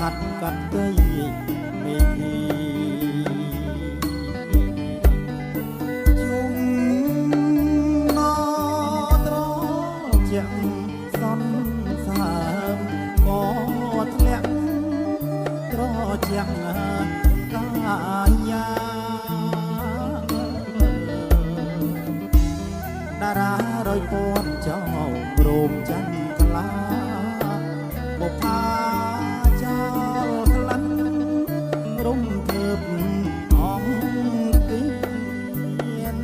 ហាត់កាត់ទៅមេឃីជុំណត្រជាក់សន្សាមក៏ធ្លាក់ត្រជាក់កាយាតារារយពណ៌ចោលរោមច័ន្ទថ្លាបុប្ផាចោលក្លិនរំភើបអង្គគៀន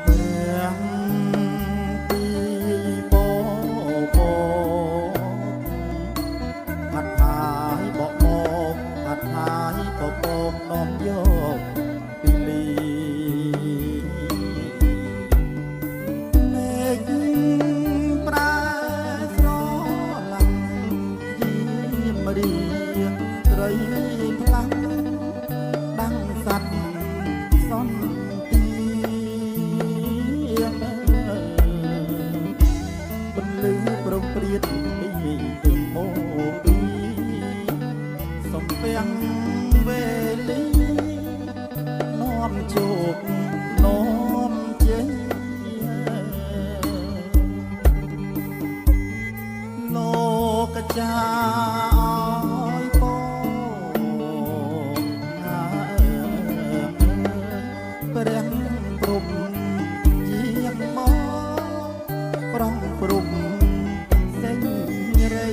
ព្រះទីបបហាត់ហើយបបហាត់ហើយបបនាំយកពីលីមេឃប្រែស្រឡាំងយាមរីត្រីខ្លាំងដាំងសัตว์សន្តិបន្លឺប្រំព្រៀតពីទឹកអូពីសំពាំងវេលីនាំជោគនាំជ័យលោកចាអើយបងព្រះព្រំយាងមកប្រងព្រំសេញរី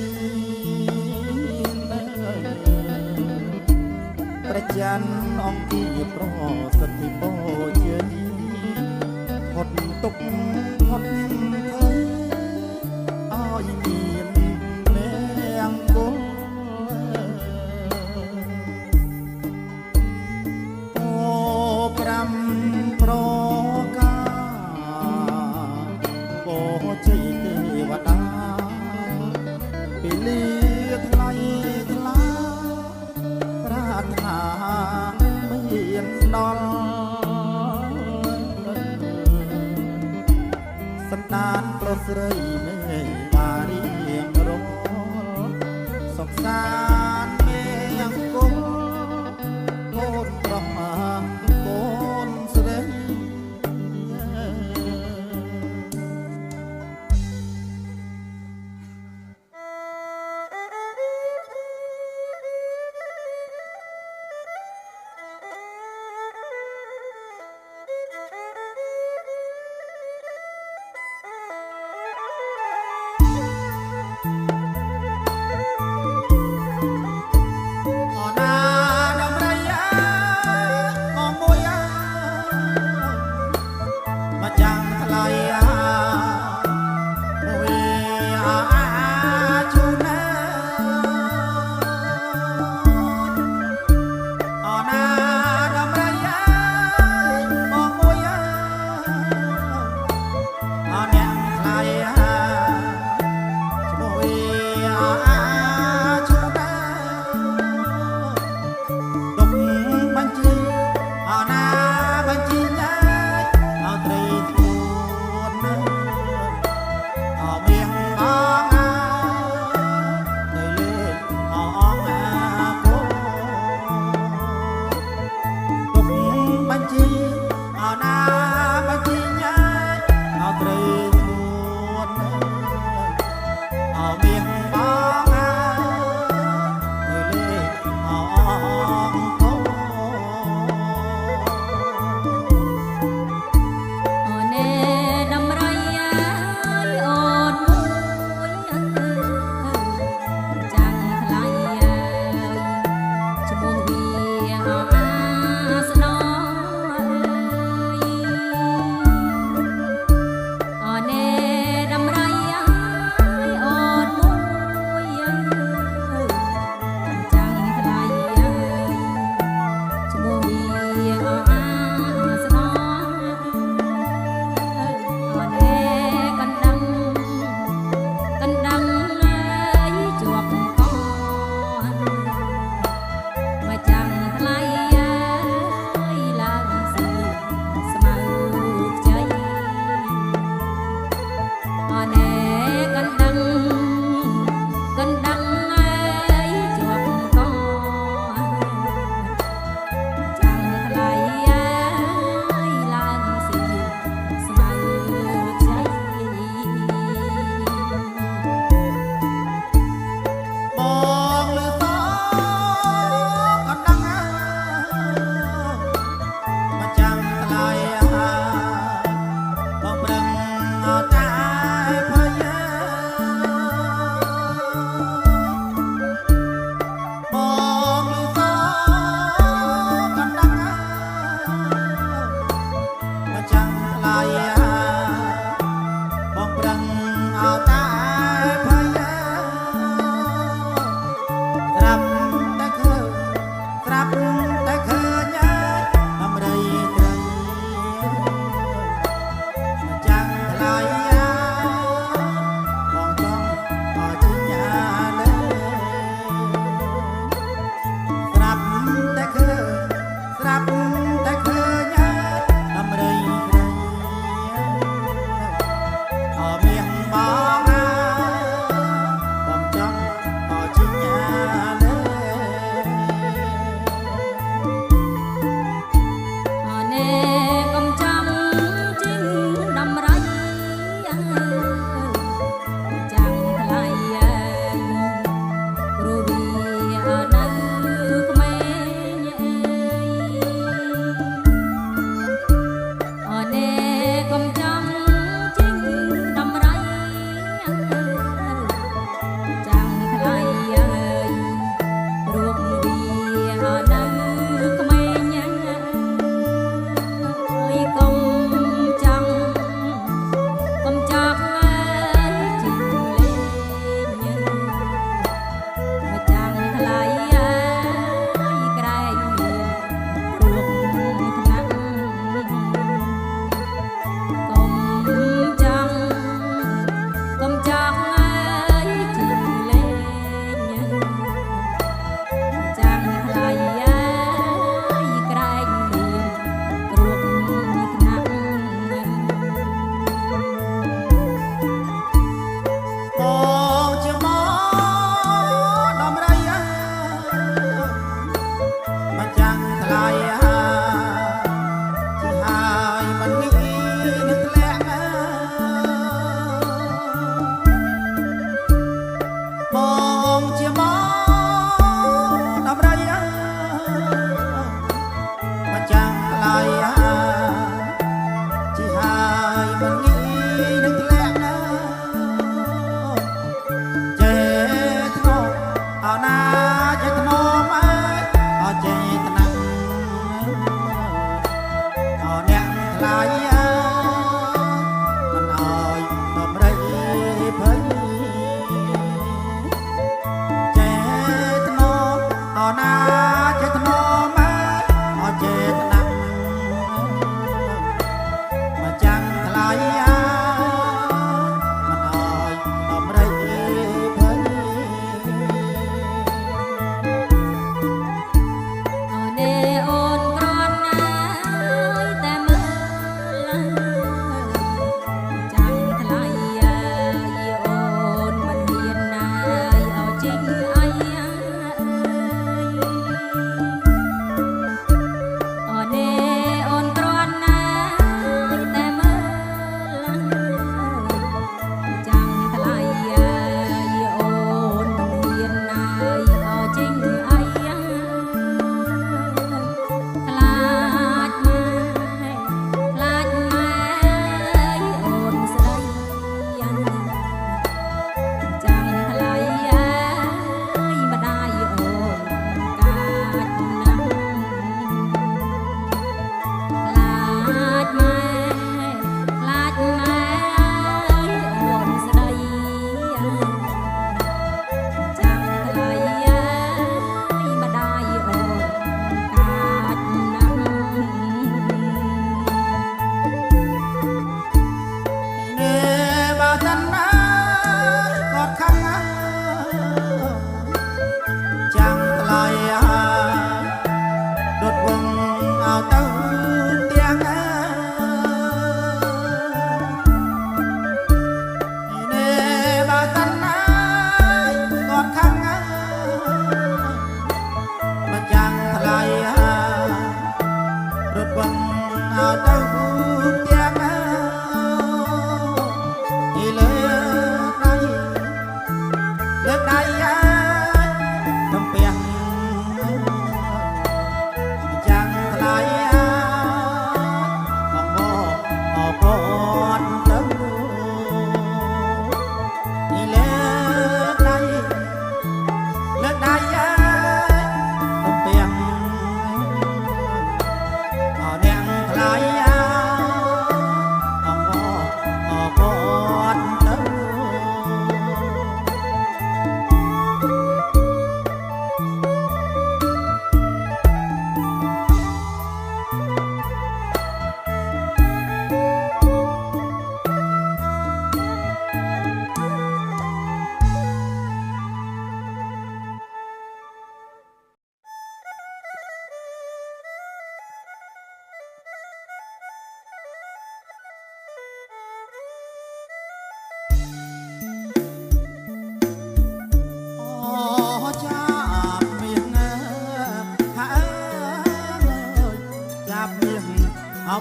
ព្រះច័ន្ទអង្គាប្រសិទ្ធិបូជ័យផុតទុកផុតភ័យឲ្យមានមេអង្គលអូប្រាំប្រកាបូជ័យទេវតាពេលលាថ្លៃថ្លាប្រាថ្នាមានដល់សន្តានប្រុសស្រីមេបារៀងរងសុខសាន្តមេអង្គលកូនប្រុសកូនស្រី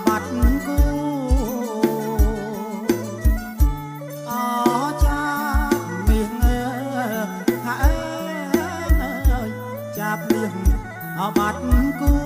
បាត់គូអចាប់មាសហើយចាប់លៀងបាត់គូ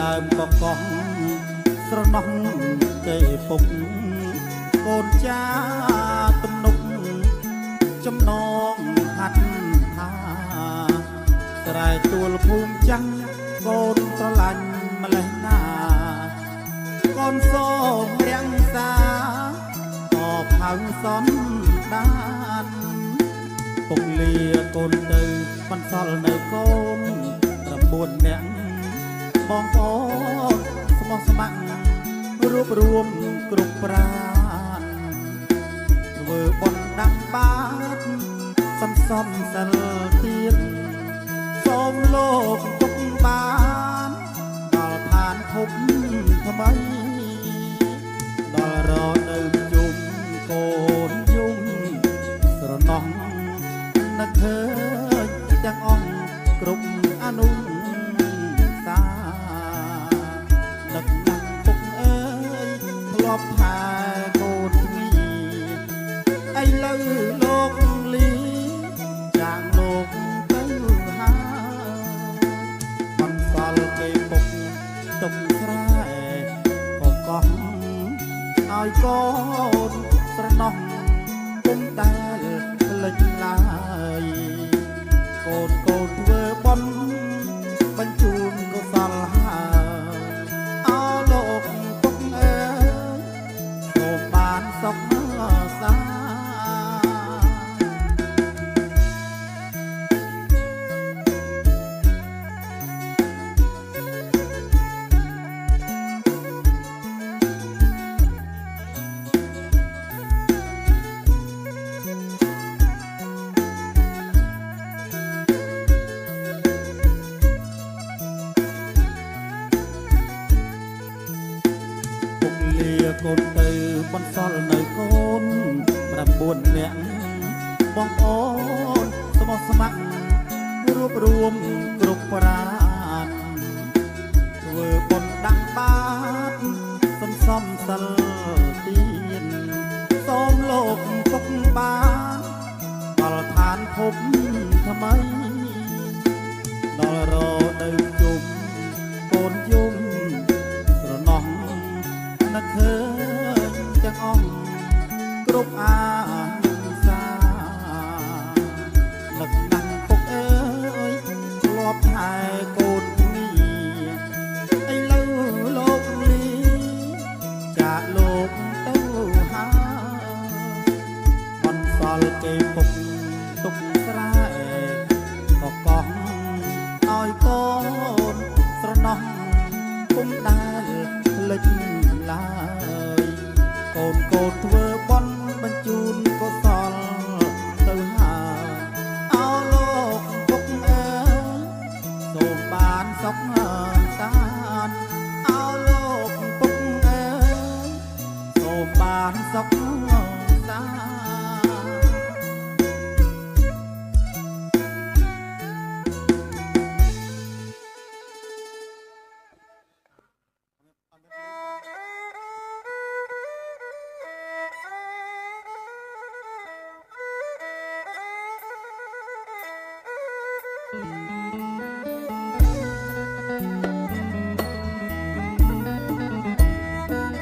ដើមកកោះស្រណោះគេពុកកូនចាទំនុកចំណងហាត់ថាស្រែទួលភូមិចាំងកូនស្រឡាញ់ម្លេះណាកូនសូមរាំងសាតបហៅសំដានពុកលាកូនទៅបន្សល់នៅកូន9នាក់បងប្អូនស្មោះស្ម័គ្ររួបរวมគ្រប់ប្រាណធ្វើបុណ្យដាក់បាតសន្សំសិលទៀតសូមលោកទុកបានដល់ឋានភពថ្មីដល់រកនៅជុំកូនយំស្រណោះ នឹកឃើញទាំងអង្គគ្រប់អនុសានឹកណាស់ពុកអើយធ្លាប់ថាកូនមីឥឡូវលោកលីចាងលោកទៅហើយមិនសល់គេពុកទុំស្រែក៏កោះឲ្យកូនស្រណោះពុំដែលភ្លេចឡើយកូនធ្វើបុណ្យបញ្ជូនកុសលហើយអោលោកពុកអើយសូមបានសុខសា កូនទៅបន្សល់នៅកូន9នាក់បងប្អូនស្មោះស្ម័គ្ររួបរวมគ្រប់ប្រាណធ្វើបុណ្យដាក់បាតសន្សំសិលទានសូមលោកពុកបានដល់ឋានភពថ្មីដល់រដូវជុំកូនយំស្រណោះនឹកឃើញទាំងអង្គគ្រប់អាសានឹកណាស់ពុកអើយធ្លាប់ថែកូនមីឥឡូវលោកលីចាកលោកទៅហើយមិនសល់គេពុកទុកស្រែក៏កោះឲ្យកូនស្រណោះពុំដែលភ្លេចឡើយកូនធ្វើបុណ្យបញ្ជូនកុសលទៅហើយអោលោកពុកអើយសូមបានសុខសាន្តអោលោកពុកអើយសូមបានសុខសាន្ត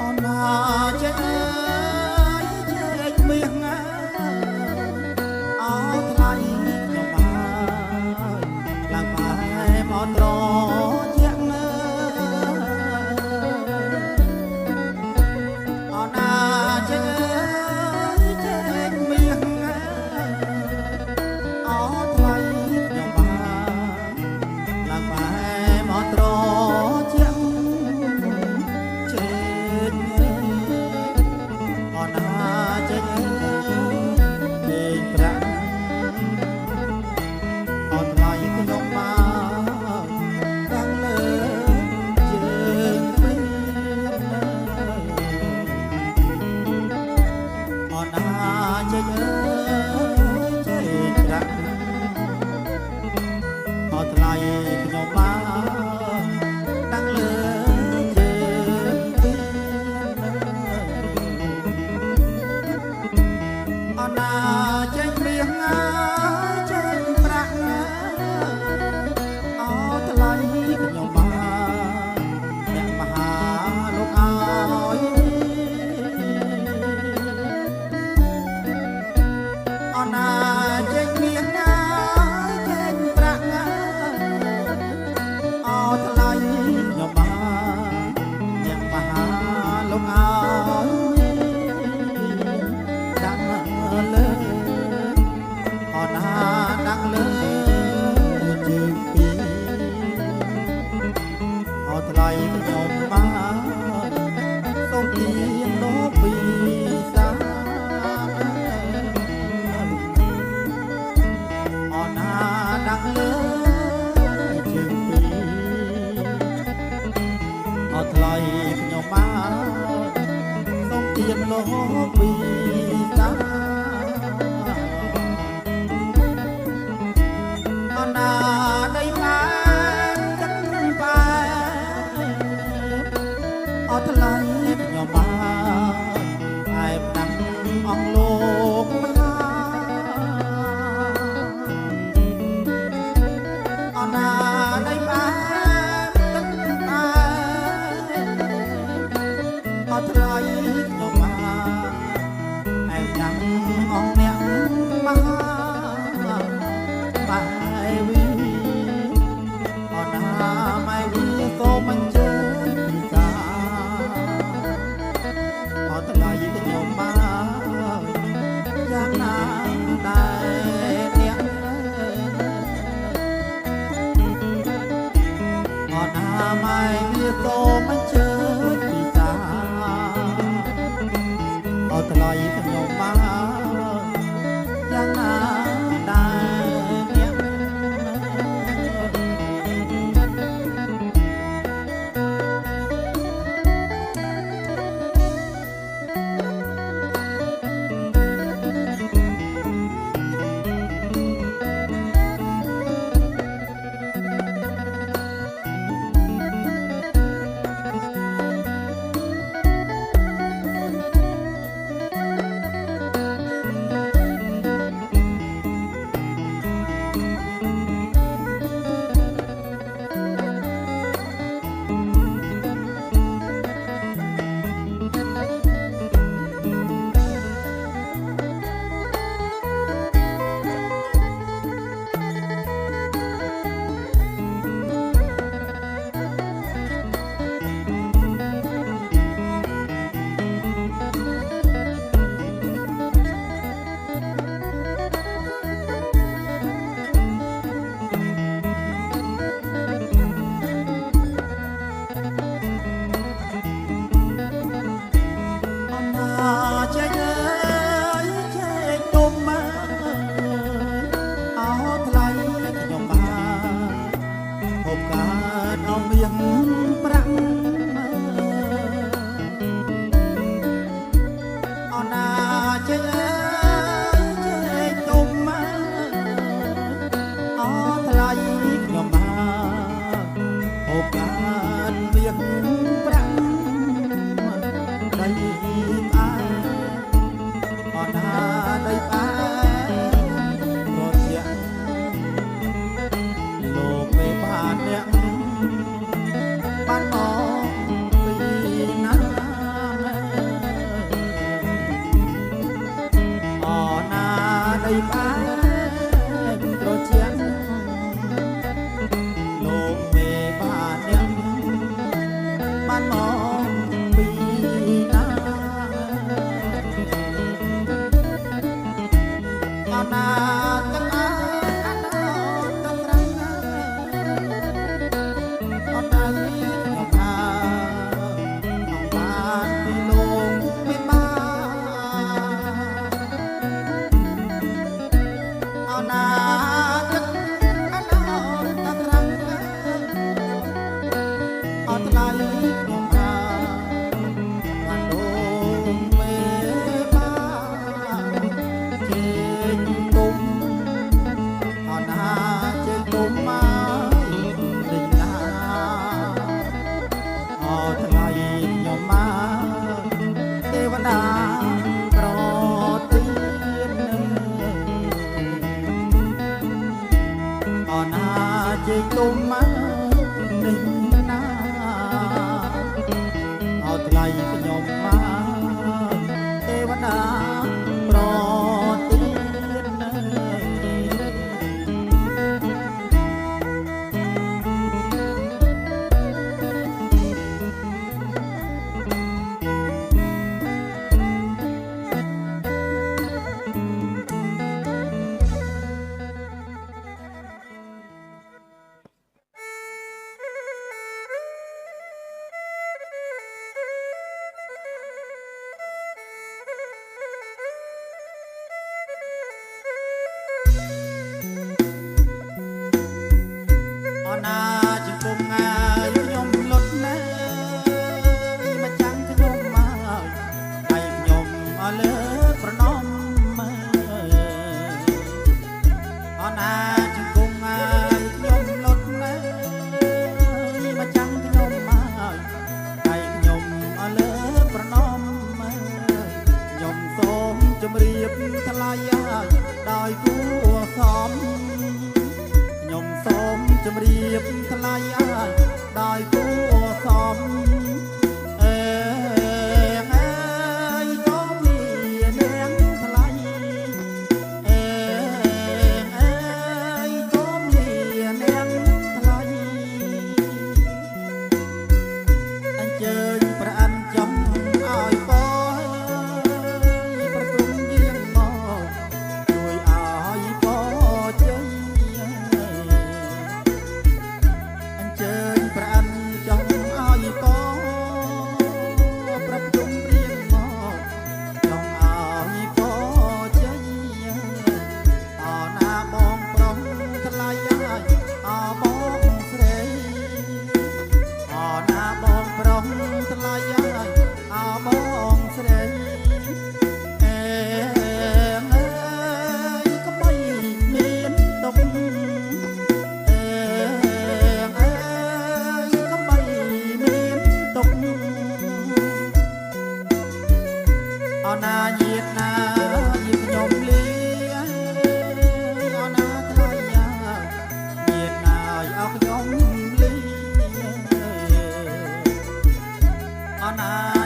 អូនចេញចេញមាសណាអោថ្លៃខ្ញុំហើយឡើងបែបអត់រជាក់ណាអូនចេញចេញមាសណាអោថ្លៃខ្ញុំហើយឡើងបែបអត់រជាក់ អ ថ្លៃខ្ញុំបានឯបដាំអងលោកមហាអណាដៃបានទឹកតែអត់ថ្លៃខ្ញុំបានឯបដាំអងអ្នកមហាបែវីអណាម៉ៃវីសូមអញ្ជើញពីតាអត់ថ្លៃខ្ញុំបានយ៉ាងណាដែរអ្នកអណាម៉ៃវីសូមអញ្ជើញពីតាអត់ថ្លៃខ្ញុំបានយ៉ាងណាដែរអ្នក ។ ដោយគួសមខ្ញុំសូមជម្រាបថ្លៃអើយដោយគួសមអេអើយក៏មាននាងថ្លៃអេអើយក៏មាននាងថ្លៃអញ្ជើញព្រះអញ្ចឹងឲ្យបងប្រគំយាងមកជួយឲ្យបងជ័យអញ្ជើញព្រះអញ្ចឹងឲ្យបងប្រគំរៀងមកចង់ឲ្យបងជ័យអណាបងប្រុសថ្លៃឲ្យអបងស្រីអណាបងប្រុសថ្លៃឲ្យអបងស្រីអេអើយក៏បីមានទុកអេអើយក៏បីមានទុកអណាញាតណាញាតខ្ញុំលីអណាថ្លៃញាតណាឲ្យខ្ញុំលីអណា